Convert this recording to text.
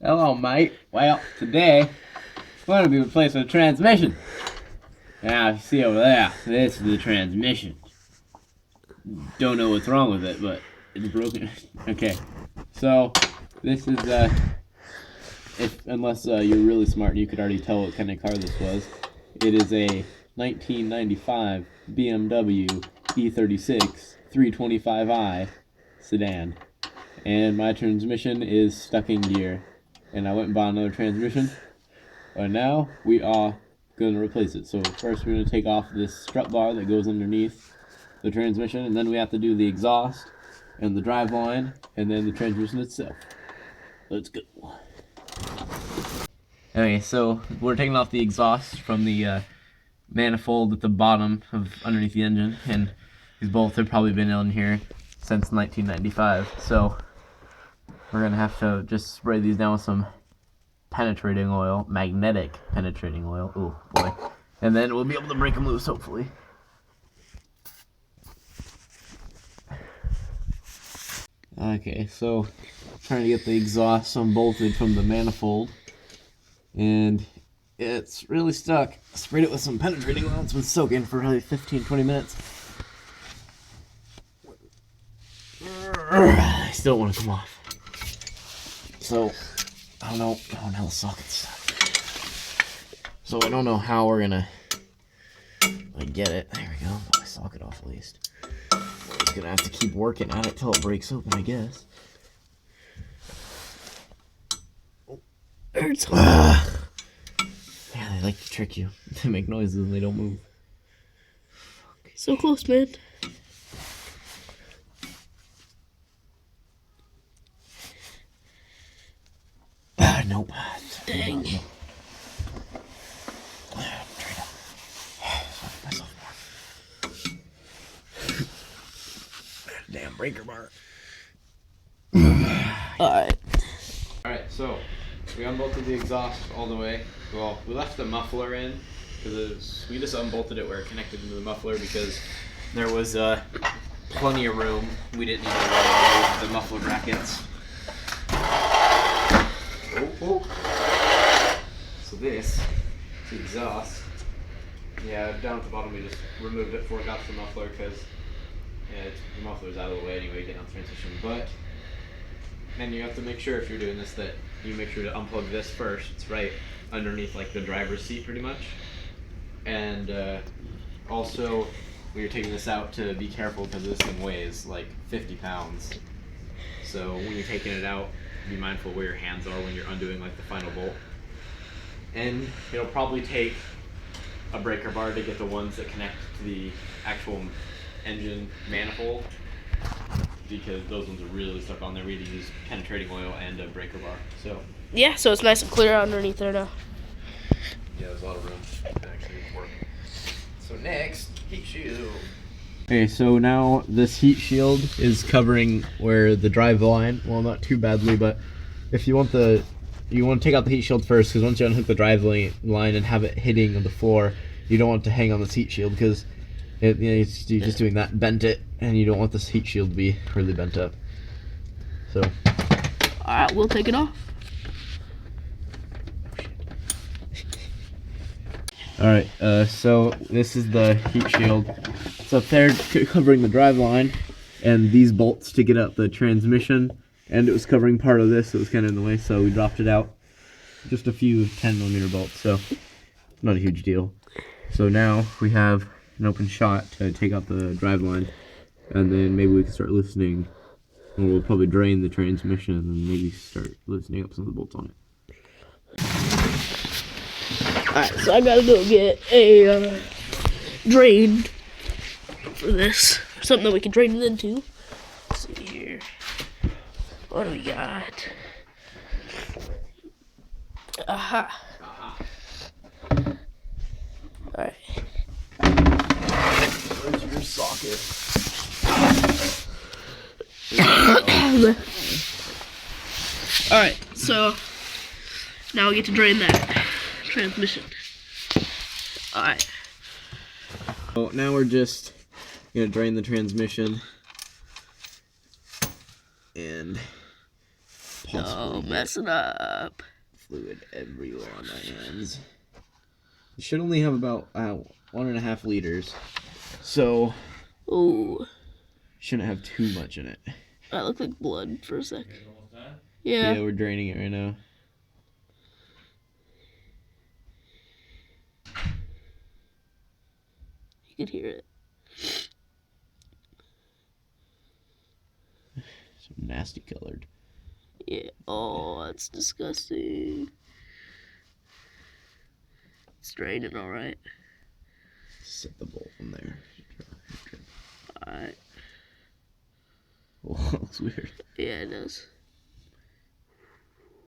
Hello, mate. Well, today we're going to be replacing the transmission. Now, you see over there, this is the transmission. Don't know what's wrong with it, but it's broken. Okay, so this is unless you're really smart, you could already tell what kind of car this was. It is a 1995 BMW E36 325i sedan, and my transmission is stuck in gear. And I went and bought another transmission, but now we are going to replace it. So first we're going to take off this strut bar that goes underneath the transmission, and then we have to do the exhaust and the drive line and then the transmission itself. Let's go. Okay, so we're taking off the exhaust from the manifold at the bottom of underneath the engine, and these bolts have probably been in here since 1995. So we're gonna have to just spray these down with some penetrating oil, magnetic penetrating oil. Oh boy. And then we'll be able to break them loose, hopefully. Okay, so trying to get the exhaust unbolted from the manifold, and it's really stuck. I sprayed it with some penetrating oil. It's been soaking for probably 15-20 minutes. I still don't want to come off. So, I don't know. Oh, now the socket's stuck. So I don't know how we're gonna get it. There we go. Put my socket off at least. We're just gonna have to keep working at it till it breaks open, I guess. Oh, hurts. Yeah, they like to trick you. They make noises and they don't move. So close, man. Nope. Dang. No. Damn breaker bar. Alright. Alright, so we unbolted the exhaust all the way. Well, we left the muffler in because we just unbolted it where it connected into the muffler because there was plenty of room. We didn't need to remove the muffler brackets. Oh. So this is the exhaust. Yeah, down at the bottom we just removed it before it got to the muffler because the muffler's out of the way anyway, getting out the transition. But then you have to make sure if you're doing this that you make sure to unplug this first. It's right underneath like the driver's seat pretty much. And also when you're taking this out, to be careful because this thing weighs like 50 pounds. So when you're taking it out, be mindful where your hands are when you're undoing like the final bolt. And it'll probably take a breaker bar to get the ones that connect to the actual engine manifold, because those ones are really stuck on there. We had to use penetrating oil and a breaker bar. So Yeah, so it's nice and clear underneath there now. yeah, there's a lot of room to actually work. So next, heat shield. Okay, so now this heat shield is covering where the drive line, well, not too badly, but if you want to take out the heat shield first, because once you unhook the drive line and have it hitting the floor, you don't want it to hang on this heat shield because you're just doing that, bent it, and you don't want this heat shield to be really bent up. So, Alright, we'll take it off. alright, so this is the heat shield. It's up there covering the drive line, and these bolts to get out the transmission, and it was covering part of this, so it was kind of in the way, so we dropped it out. Just a few 10mm bolts, so not a huge deal. So now we have an open shot to take out the drive line, and then maybe we can start loosening, and we'll probably drain the transmission and then maybe start loosening up some of the bolts on it. Alright, so I gotta go get a drain for this. Something that we can drain it into. Let's see here. What do we got? Aha. Alright. Where's your socket? Alright, so now we get to drain that transmission. Alright. So now we're just gonna drain the transmission and possibly get mess it up. fluid everywhere on my hands. It should only have about 1.5 liters, so Oh, shouldn't have too much in it. that looked like blood for a sec. Almost done? Yeah. We're draining it right now. You could hear it. So nasty colored. Yeah. Oh, that's disgusting. It's draining all right. Set the bowl in there. All right. Oh, that looks weird. Yeah, it does.